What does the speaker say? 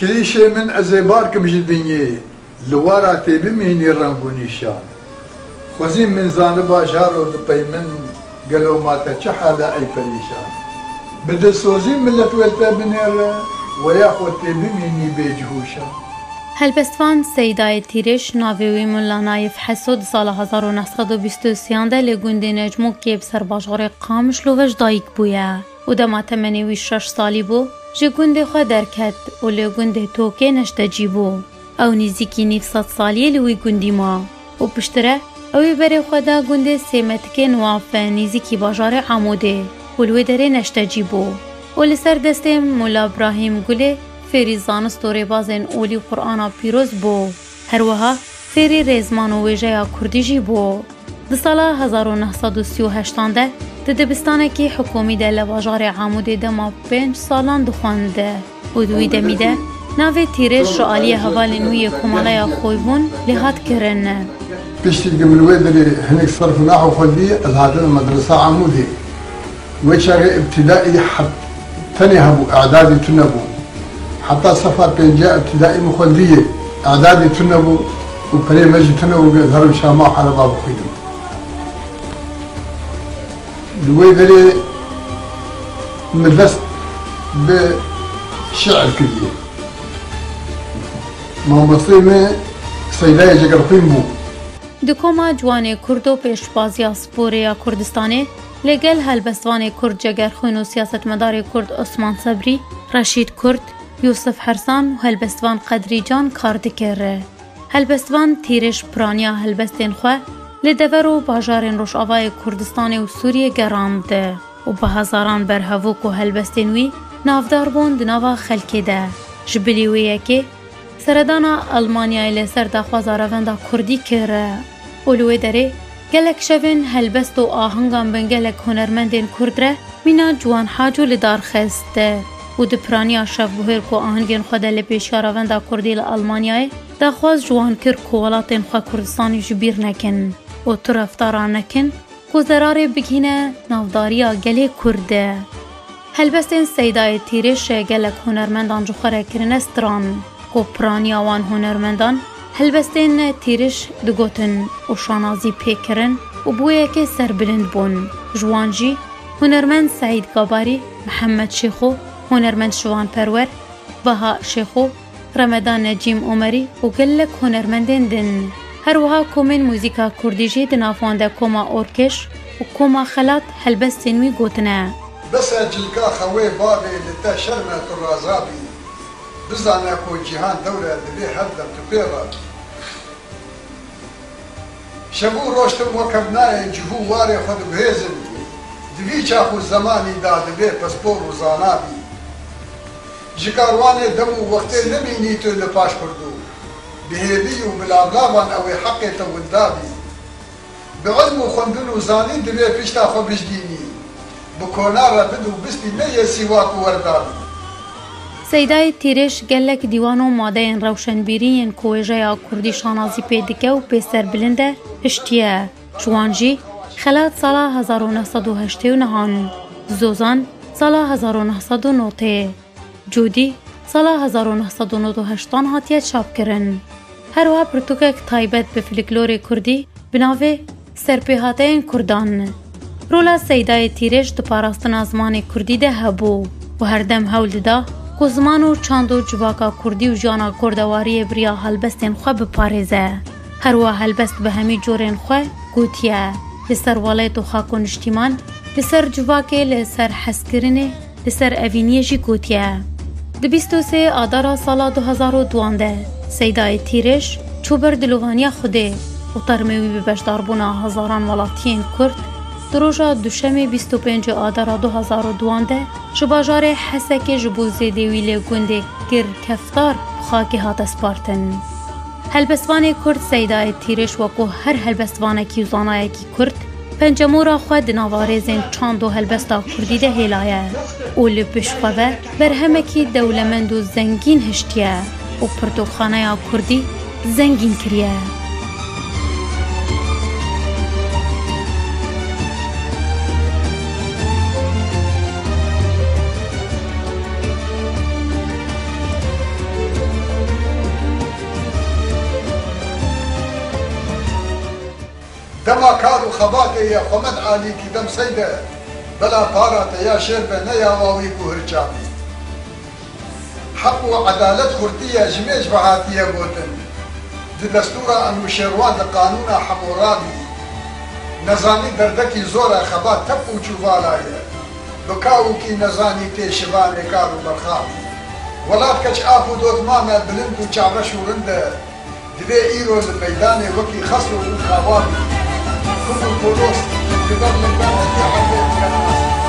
کلیشه من ازیبار کم جدینی لوارا تیبی مینی رنگ و نیشان خوزیم من زانه باجار و دپی من قلو ماتا چه حالا ای پریشان بده سوزیم ملت ولتا بنیره و یا خود تیبی مینی بیجهوشان هلبستوان سیدای تیرش ناویوی مولا نایف حسود سال 1923 ده لگونده نجمو که بسر باجغار قامش لوش دایک بویا و ده تمنیوی 6 سالی بو جه گونده خواه درکت و لگونده توکه نشتجی بو او نیزیکی 900 سالیه لوی گوندی ما و پشتره اوی بره خواه ده گونده سیمتکه نوافه نیزیکی باجار عموده و لوی داره نشتجی بو و لسر دسته مولا ابراهیم گله فێری زانست و ڕێبازên ئۆلی قورئانا پیرۆز بوو هەروەها فێری ڕێزمان و وێژەیە کوردیژی بوو di sala 1938 de di dibistanekî hikûmî de li bajarê Amûdê dema 5 salan dixwandide û di wî demî de navê tîrêj ji aliyê hevalên wî yê komaleya Xwêbûn lê hat kirin. Piştî min wê derê hinek sarf û nahw xwedî ez hatin medresa Amûdê wê çavê ibtidâî tenê hebû e'dadî tune bû حتى صفر بينجا ابتدائي مخلدية اعدادي تنبو وبري مجي تنبو قدروا شامع على باب خيدم دوي ذلي مدرست بشعر كلية ما مصريمي سيدايا جقرقين بو دکوما جوان کرد و پیشبازی سپوریا کردستانی لگل هلبستوان کرد جگرخوین و سیاستمدار کرد عثمان صبری رشید کرد یوسف حرسان و هلبستوان قدری جان کار دکره. هلبستوان تیرش پرانیا هلبستین خواه لدور و باجارین روشاوای کردستان و سوریه گرانده و به هزاران برهوک و هلبستین وی نافدار بوند نوا خلکی ده. جبلی ویه که سردانا المانیای لسر دخوازا روندا کردی کره. اولوی داره گلک شوین هلبست و آهنگان بن گلک هنرمندین کردره مینا جوان حاجو لدار خسته. و د پرانیا شف بوهر کو آهنگین خود له پیشکار وندا کردی له المانیای د خواز جوان کر کو ولاتن خو کردستان جبیر نکن او طرفدار نکن کو ضرر بگینه نافداریا گله کرده هلبستن سیدای تیرش گلک هنرمندان جو خره کرن استران کو پرانیا وان هنرمندان هلبستن تیرش دگوتن او شانازی پیکرن او بویه که سر بلند بون جوانجی هنرمند سعید گاباری محمد شیخو هنرمند شوان پرور بها شیخو رمضان نجیم عمری و گلک هنرمندین دن هر وها کومن موزیکا کردیجی دنافانده کوما اورکش و کوما خلات هلبستین وی گوتنه بس جلکا خوی باقی لتا شرمت الرازابی بزانه کو جهان دوله دبی هر دم تپیرا شبو روشتم وکبنای جهو واری خود بهزن دوی چاخو زمانی دا دبی پسپور و زانابی جکاروانه دمو وقتی نبینی تو لپاش کردو بهیبی و بلابلابان اوی حقی تو ودابی بعلم و خندن و زانی دبی پیشتا خو بجدینی بکونارا بدو بستی نیه سیواک و وردابی سیدای تیرش گلک دیوانو ماده روشنبیرین کویجه کردی شانازی پیدکه و پیسر بلنده هشتیه جوانجی خلات سالا 1908 نهان زوزان سالا 1909 جودی سالا 1998 هاتیه چاپ کرن. هروها پرتوکک تایبت به فلکلور کردی بناوه سرپیهاتین کردان. رولا سیدای تیرش دو پاراستن ازمان کردی ده هبو و هر دم هول دا که زمان و چاند و جواکا کردی و جانا کردواری بریا هلبستین خواه بپارزه. هروها هلبست به همی جورین خواه گوتیه. لسر والایت و خاک و نشتیمان، لسر جواکه لسر حسکرینه، لسر اوینیه جی گوتیه. د 23 آذر سال 2012 سیدای تیرش چوبر دلوانیا خوده و ترموی به بشداربونا هزاران ولاتین کرد دروژا دوشنبه 25 آذر 2012 شباجار حسک جبوزه دیویل گنده گر کفتار خاکی هات سپارتن. هلبستوان کرد سیدای تیرش وکو هر هلبستوان کی زانای کی کرد پنجمورا خود نوارزین چاند و هلبستا کردی ده هلایه او لبشقوه برهمکی دولمند و زنگین هشتیه و پرتوخانه کردی زنگین کریه. دما كار وخباتي يا خمد عليكي دم سيدة بلا بارات يا شربة نيا واويكو هرشامي حق وعدالة خرطية جميج بهاتية بوتن دي دستورة أنو شروان قانون حمورابي نزاني دردكي زورة خبات تبو چوبالايا بكاوكي نزاني تيشباني كارو برخام ولات كش آفو دوت مانا بلندو چابرش ورنده دبي إيرو الميداني وكي خسرو وخوابي كل البولوس كبر لبانا يحبين كناس